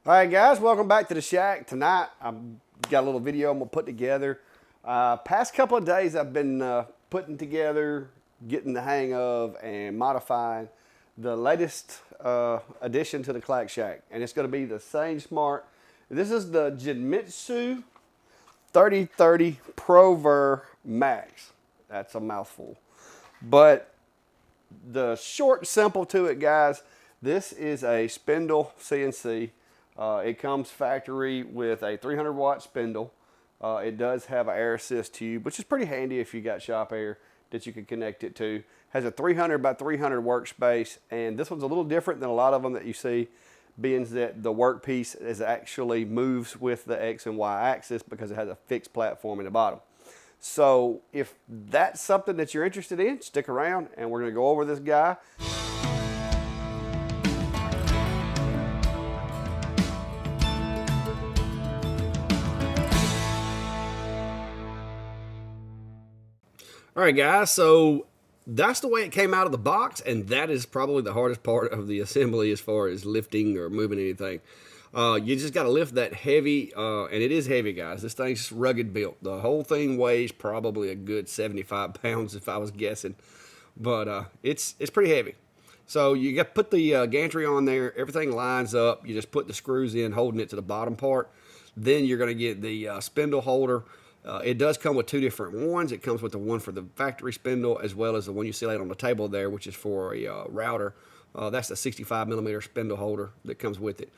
All right, guys, welcome back to the shack. Tonight, I've got a little video I'm gonna put together. Past couple of days, I've been putting together, getting the hang of, and modifying the latest addition to the Clack Shack, and it's gonna be the Sainsmart. This is the Genmitsu 3030 PROVer MAX. That's a mouthful, but the short and simple to it, guys, this is a spindle CNC. It comes factory with a 300 watt spindle. It does have an air assist tube, which is pretty handy if you got shop air that you can connect it to. Has a 300 by 300 workspace, and this one's a little different than a lot of them that you see, being that the workpiece is actually moves with the X and Y axis because it has a fixed platform in the bottom. So if that's something that you're interested in, stick around and we're gonna go over this guy. All right, guys, so that's the way it came out of the box, and that is probably the hardest part of the assembly as far as lifting or moving anything. You just got to lift that heavy, and it is heavy, guys. This thing's rugged built. The whole thing weighs probably a good 75 pounds if I was guessing, but it's pretty heavy. So you got to put the gantry on there. Everything lines up. You just put the screws in, holding it to the bottom part. Then you're going to get the spindle holder. It does come with two different ones. It comes with the one for the factory spindle as well as the one you see laid on the table there, which is for a router. That's the 65 millimeter spindle holder that comes with it.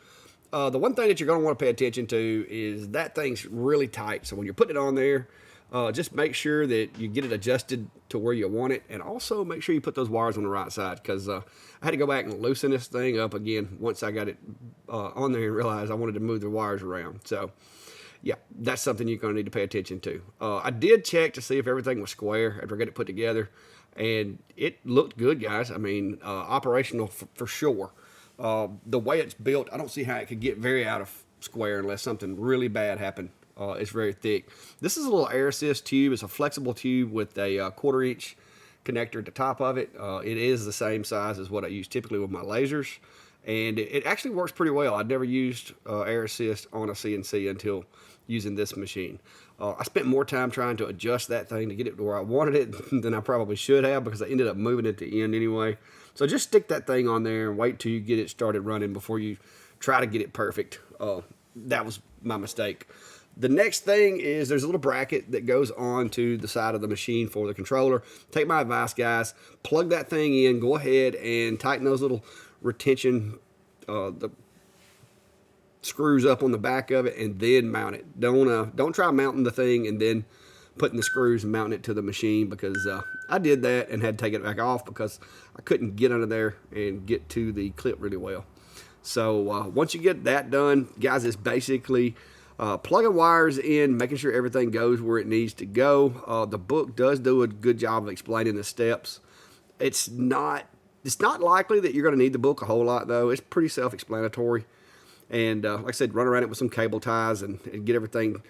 The one thing that you're going to want to pay attention to is that thing's really tight. So when you're putting it on there, just make sure that you get it adjusted to where you want it, and also make sure you put those wires on the right side, because I had to go back and loosen this thing up again once I got it on there and realized I wanted to move the wires around. So yeah, that's something you're going to need to pay attention to. I did check to see if everything was square after I got it put together, and it looked good, guys. I mean, operational for sure. The way it's built, I don't see how it could get very out of square unless something really bad happened. It's very thick. This is a little air assist tube. It's a flexible tube with a 1/4 inch connector at the top of it. It is the same size as what I use typically with my lasers, and it actually works pretty well. I'd never used air assist on a CNC until using this machine. I spent more time trying to adjust that thing to get it to where I wanted it than I probably should have, because I ended up moving it at the end anyway. So just stick that thing on there and wait till you get it started running before you try to get it perfect. That was my mistake. The next thing is there's a little bracket that goes on to the side of the machine for the controller. Take my advice, guys. Plug that thing in. Go ahead and tighten those little retention the screws up on the back of it, and then mount it. Don't try mounting the thing and then putting the screws and mounting it to the machine, because I did that and had to take it back off because I couldn't get under there and get to the clip really well. So once you get that done, guys, it's basically plugging wires in, making sure everything goes where it needs to go. The book does do a good job of explaining the steps. It's not likely that you're going to need the book a whole lot, though. It's pretty self-explanatory. And like I said, run around it with some cable ties and get everything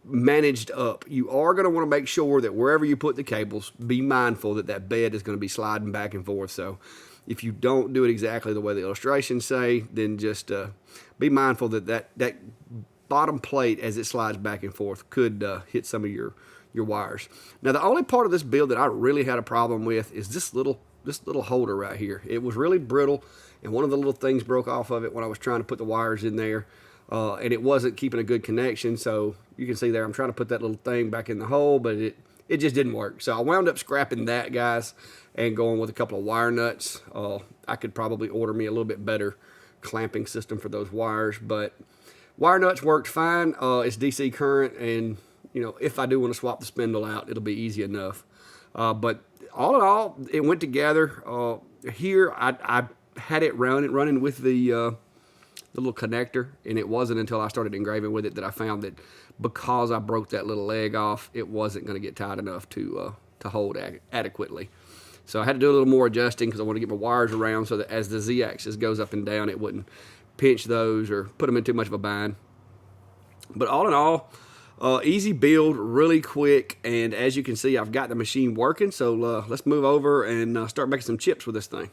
managed up. You are going to want to make sure that wherever you put the cables, be mindful that that bed is going to be sliding back and forth. So if you don't do it exactly the way the illustrations say, then just be mindful that that bottom plate, as it slides back and forth, could hit some of your wires. Now, the only part of this build that I really had a problem with is this little holder right here. It was really brittle, and one of the little things broke off of it when I was trying to put the wires in there, and it wasn't keeping a good connection. So you can see there, I'm trying to put that little thing back in the hole, but it just didn't work. So I wound up scrapping that, guys, and going with a couple of wire nuts. I could probably order me a little bit better clamping system for those wires, but wire nuts worked fine. It's DC current, and if I do want to swap the spindle out, it'll be easy enough. But all in all, it went together. Here, I had it running with the little connector, and it wasn't until I started engraving with it that I found that because I broke that little leg off, it wasn't going to get tight enough to hold adequately. So I had to do a little more adjusting because I want to get my wires around so that as the Z-axis goes up and down, it wouldn't pinch those or put them in too much of a bind. But all in all, easy build, really quick, and as you can see, I've got the machine working. So let's move over and start making some chips with this thing.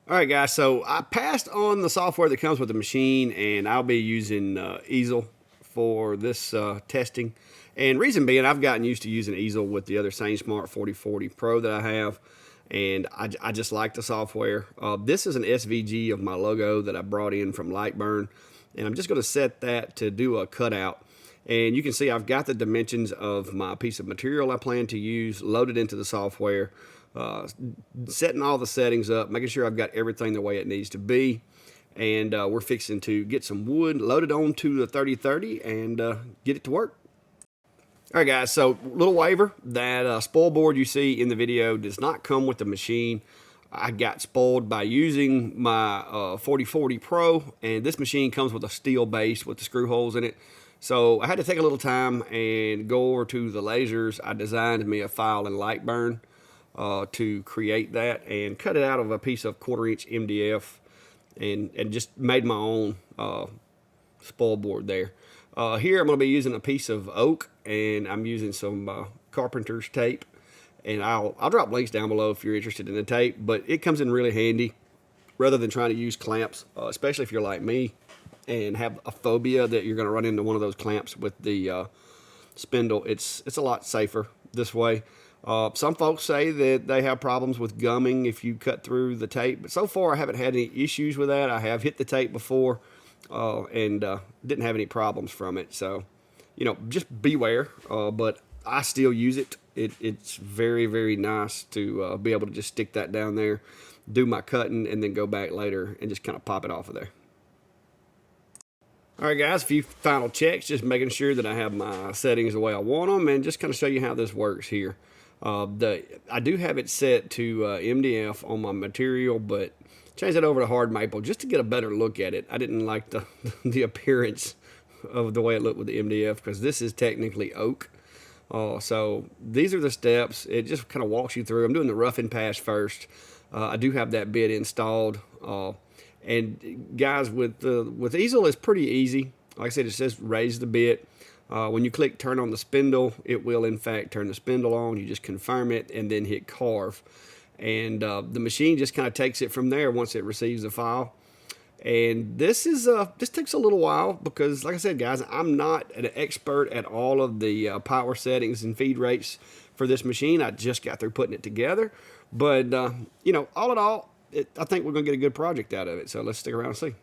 All right, guys, so I passed on the software that comes with the machine, and I'll be using easel for this testing. And reason being, I've gotten used to using easel with the other Sainsmart 4040 Pro that I have, and I just like the software. This is an SVG of my logo that I brought in from Lightburn, and I'm just going to set that to do a cutout. And you can see I've got the dimensions of my piece of material I plan to use loaded into the software. Setting all the settings up, making sure I've got everything the way it needs to be, and we're fixing to get some wood loaded onto the 3030 and get it to work. All right, guys, so little waiver, that spoil board you see in the video does not come with the machine. I got spoiled by using my 4040 Pro, and this machine comes with a steel base with the screw holes in it. So I had to take a little time and go over to the lasers. I designed me a file in Lightburn to create that and cut it out of a piece of 1/4 inch MDF and just made my own spoil board there. Here I'm going to be using a piece of oak, and I'm using some carpenter's tape, and I'll drop links down below if you're interested in the tape, but it comes in really handy rather than trying to use clamps, especially if you're like me and have a phobia that you're going to run into one of those clamps with the spindle. It's a lot safer this way. Some folks say that they have problems with gumming if you cut through the tape, but so far I haven't had any issues with that. I have hit the tape before and didn't have any problems from it. So, you know, just beware, but I still use it. It's very, very nice to be able to just stick that down there, do my cutting, and then go back later and just kind of pop it off of there. All right, guys, a few final checks, just making sure that I have my settings the way I want them, and just kind of show you how this works here. I do have it set to MDF on my material, but changed it over to hard maple just to get a better look at it. I didn't like the appearance of the way it looked with the MDF because this is technically oak. So these are the steps. It just kind of walks you through. I'm doing the rough and pass first. I do have that bit installed. And guys, with easel, it's pretty easy. Like I said, it says raise the bit. When you click turn on the spindle, it will in fact turn the spindle on. You just confirm it and then hit carve. And the machine just kind of takes it from there once it receives the file. And this takes a little while because, like I said, guys, I'm not an expert at all of the power settings and feed rates for this machine. I just got through putting it together. But, you know, all in all, I think we're going to get a good project out of it. So let's stick around and see.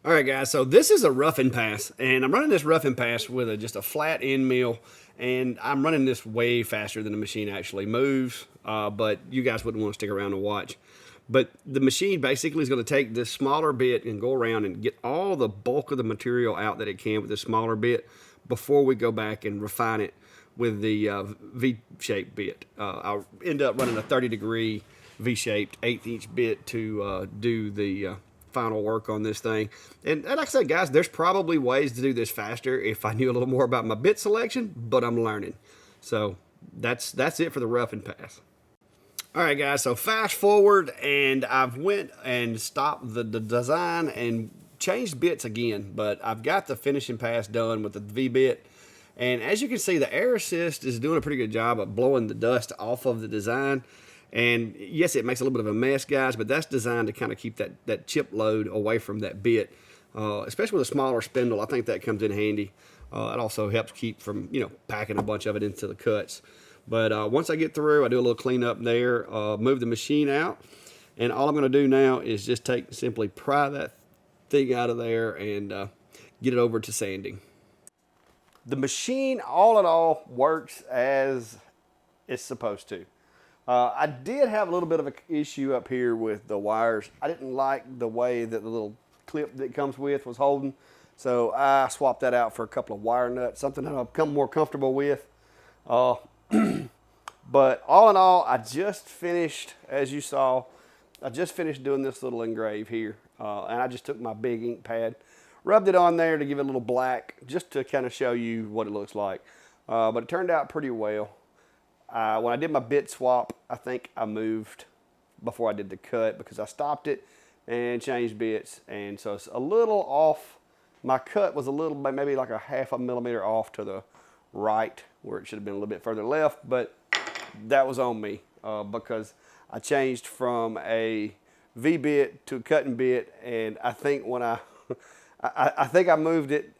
All right, guys, so this is a rough and pass, and I'm running this rough and pass with just a flat end mill, and I'm running this way faster than the machine actually moves, but you guys wouldn't want to stick around and watch. But the machine basically is going to take this smaller bit and go around and get all the bulk of the material out that it can with this smaller bit before we go back and refine it with the V-shaped bit. I'll end up running a 30-degree V-shaped 1/8 inch bit to do the final work on this thing. And like I said, guys, there's probably ways to do this faster if I knew a little more about my bit selection, but I'm learning. So that's it for the rough and pass. All right, guys, so fast forward, and I've went and stopped the design and changed bits again, but I've got the finishing pass done with the V-bit. And as you can see, the air assist is doing a pretty good job of blowing the dust off of the design. And yes, it makes a little bit of a mess, guys, but that's designed to kind of keep that chip load away from that bit, especially with a smaller spindle. I think that comes in handy. It also helps keep from, you know, packing a bunch of it into the cuts. But once I get through, I do a little cleanup there, move the machine out, and all I'm going to do now is just simply pry that thing out of there and get it over to sanding. The machine, all in all, works as it's supposed to. I did have a little bit of an issue up here with the wires. I didn't like the way that the little clip that it comes with was holding, so I swapped that out for a couple of wire nuts, something that I've become more comfortable with. But all in all, I just finished, as you saw, I just finished doing this little engrave here, and I just took my big ink pad, rubbed it on there to give it a little black, just to kind of show you what it looks like. But it turned out pretty well. When I did my bit swap, I think I moved before I did the cut because I stopped it and changed bits, and so it's a little off. My cut was a little, maybe like a 1/2 millimeter off to the right, where it should have been a little bit further left, but that was on me because I changed from a V-bit to a cutting bit, and I think when I think I moved it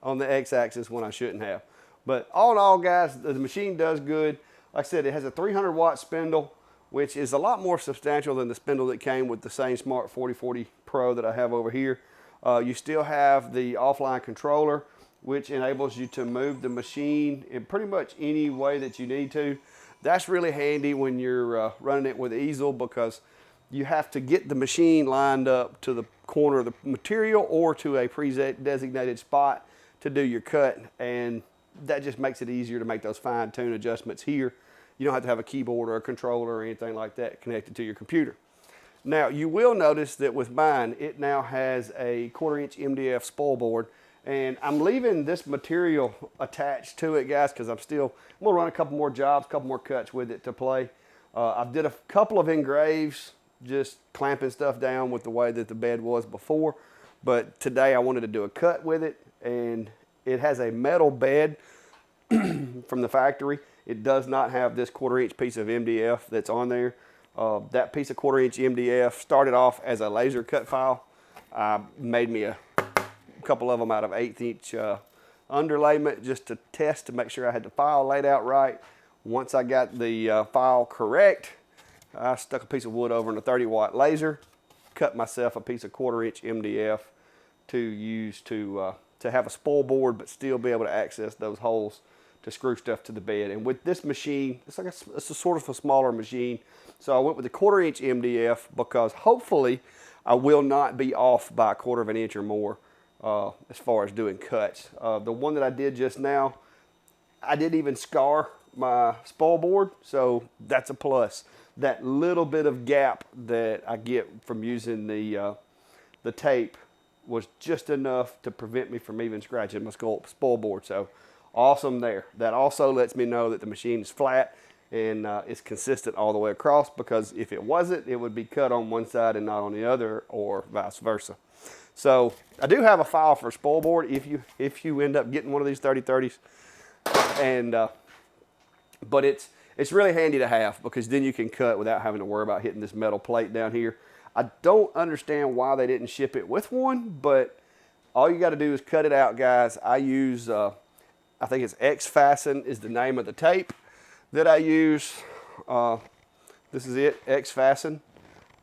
on the X-axis when I shouldn't have. But all in all, guys, the machine does good. Like I said, it has a 300-watt spindle, which is a lot more substantial than the spindle that came with the Sainsmart 4040 Pro that I have over here. You still have the offline controller, which enables you to move the machine in pretty much any way that you need to. That's really handy when you're running it with easel, because you have to get the machine lined up to the corner of the material or to a pre-designated spot to do your cut, and that just makes it easier to make those fine-tune adjustments here. You don't have to have a keyboard or a controller or anything like that connected to your computer. Now, you will notice that with mine, it now has a 1/4-inch MDF spoil board, and I'm leaving this material attached to it, guys, because I'm gonna run a couple more jobs, a couple more cuts with it to play. I did a couple of engraves, just clamping stuff down with the way that the bed was before, but today I wanted to do a cut with it, and it has a metal bed from the factory. It does not have this 1/4-inch piece of MDF that's on there. That piece of 1/4-inch MDF started off as a laser cut file. I made me a couple of them out of 1/8-inch underlayment just to test to make sure I had the file laid out right. Once I got the file correct, I stuck a piece of wood over in a 30-watt laser, cut myself a piece of 1/4-inch MDF to use to have a spoil board, but still be able to access those holes to screw stuff to the bed. And with this machine, it's a sort of a smaller machine, so I went with the 1/4-inch MDF because hopefully I will not be off by 1/4 of an inch or more as far as doing cuts. The one that I did just now, I didn't even scar my spoil board, so that's a plus. That little bit of gap that I get from using the tape was just enough to prevent me from even scratching my spoil board. So awesome there. That also lets me know that the machine is flat and is consistent all the way across, because if it wasn't, it would be cut on one side and not on the other, or vice versa. So I do have a file for spoil board if you end up getting one of these 3030s, and but it's really handy to have, because then you can cut without having to worry about hitting this metal plate down here. I don't understand why they didn't ship it with one, but all you got to do is cut it out, guys. I use, I think it's X-Fasten is the name of the tape that I use. This is it, X-Fasten.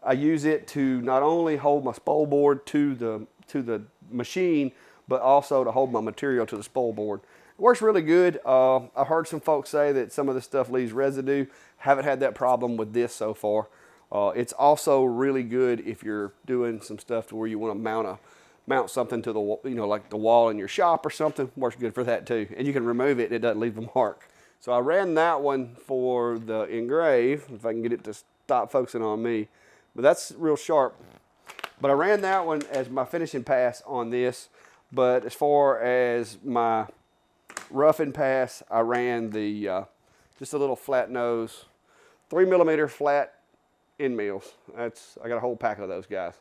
I use it to not only hold my spoil board to the machine, but also to hold my material to the spoil board. It works really good. I've heard some folks say that some of this stuff leaves residue. Haven't had that problem with this so far. It's also really good if you're doing some stuff to where you want to mount something to the, like the wall in your shop or something. Works good for that too. And you can remove it and it doesn't leave a mark. So I ran that one for the engrave, if I can get it to stop focusing on me. But that's real sharp. But I ran that one as my finishing pass on this. But as far as my roughing pass, I ran the just a little flat nose, 3mm flat end mills. I got a whole pack of those guys.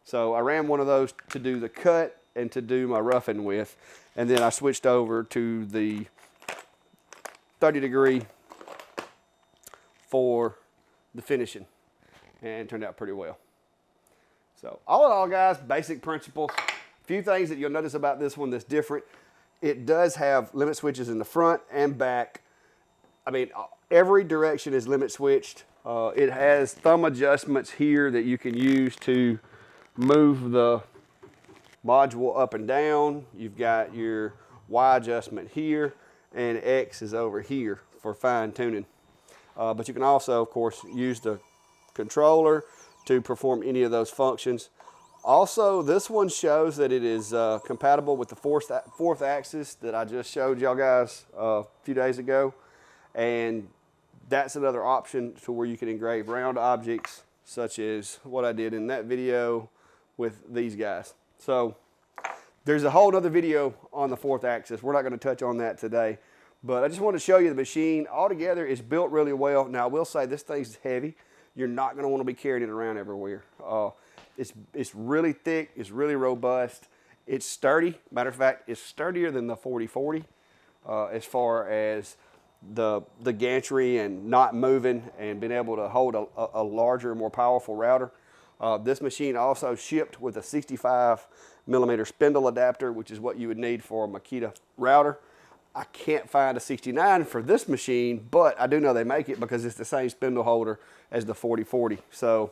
So I ran one of those to do the cut and to do my roughing with, and then I switched over to the 30° for the finishing, and it turned out pretty well. So all in all, guys, basic principles. A few things that you'll notice about this one that's different. It does have limit switches in the front and back. I mean, every direction is limit switched. It has thumb adjustments here that you can use to move the module up and down. You've got your Y adjustment here, and X is over here for fine tuning. But you can also, of course, use the controller to perform any of those functions. Also, this one shows that it is compatible with the fourth axis that I just showed y'all guys a few days ago. And that's another option to where you can engrave round objects, such as what I did in that video with these guys. So there's a whole other video on the fourth axis. We're not going to touch on that today, but I just want to show you the machine. Altogether, it's built really well. Now, I will say this thing's heavy. You're not going to want to be carrying it around everywhere. It's really thick. It's really robust. It's sturdy. Matter of fact, it's sturdier than the 4040 as far as the gantry and not moving and being able to hold a larger, more powerful router. This machine also shipped with a 65mm spindle adapter, which is what you would need for a Makita router. I can't find a 69 for this machine, but I do know they make it because it's the same spindle holder as the 4040. So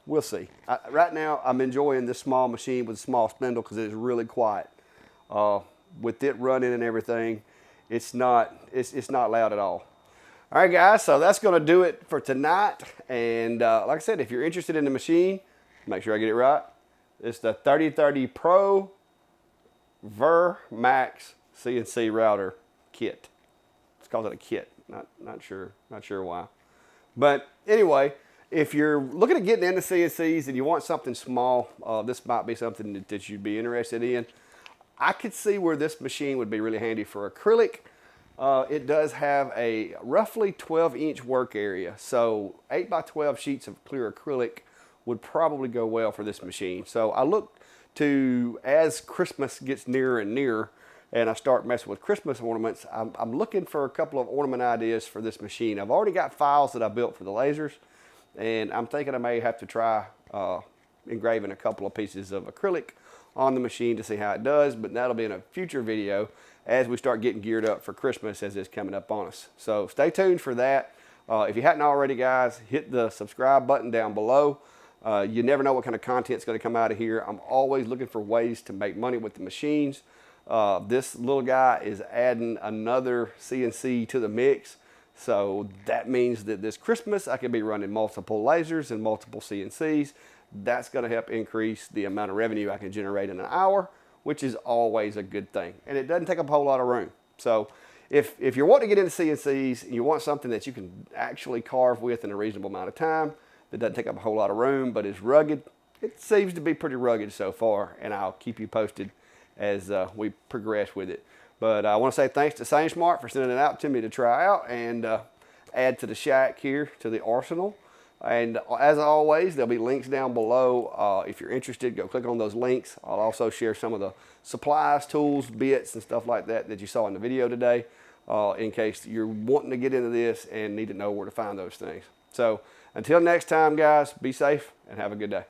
we'll see. Right now, I'm enjoying this small machine with a small spindle because it's really quiet. With it running and everything, it's not loud at all. All right, guys, so that's going to do it for tonight. And like I said, if you're interested in the machine, make sure I get it right. It's the 3030 PROVer MAX CNC router kit. It's called it a kit. Not sure why. But anyway, if you're looking at getting into CNCs and you want something small, this might be something that you'd be interested in. I could see where this machine would be really handy for acrylic. It does have a roughly 12-inch work area, so 8x12 sheets of clear acrylic would probably go well for this machine. So I look to, as Christmas gets nearer and nearer, and I start messing with Christmas ornaments, I'm looking for a couple of ornament ideas for this machine. I've already got files that I built for the lasers, and I'm thinking I may have to try engraving a couple of pieces of acrylic on the machine to see how it does, but that'll be in a future video as we start getting geared up for Christmas as it's coming up on us. So stay tuned for that. If you hadn't already, guys, hit the subscribe button down below. You never know what kind of content's going to come out of here. I'm always looking for ways to make money with the machines. This little guy is adding another CNC to the mix. So that means that this Christmas I could be running multiple lasers and multiple CNCs. That's going to help increase the amount of revenue I can generate in an hour, which is always a good thing. And it doesn't take up a whole lot of room. So if you're wanting to get into CNCs and you want something that you can actually carve with in a reasonable amount of time, that doesn't take up a whole lot of room, but is rugged, it seems to be pretty rugged so far, and I'll keep you posted as we progress with it. But I want to say thanks to Sainsmart for sending it out to me to try out and add to the shack here, to the arsenal. And as always, there'll be links down below. If you're interested, go click on those links. I'll also share some of the supplies, tools, bits, and stuff like that that you saw in the video today, in case you're wanting to get into this and need to know where to find those things. So until next time, guys, be safe and have a good day.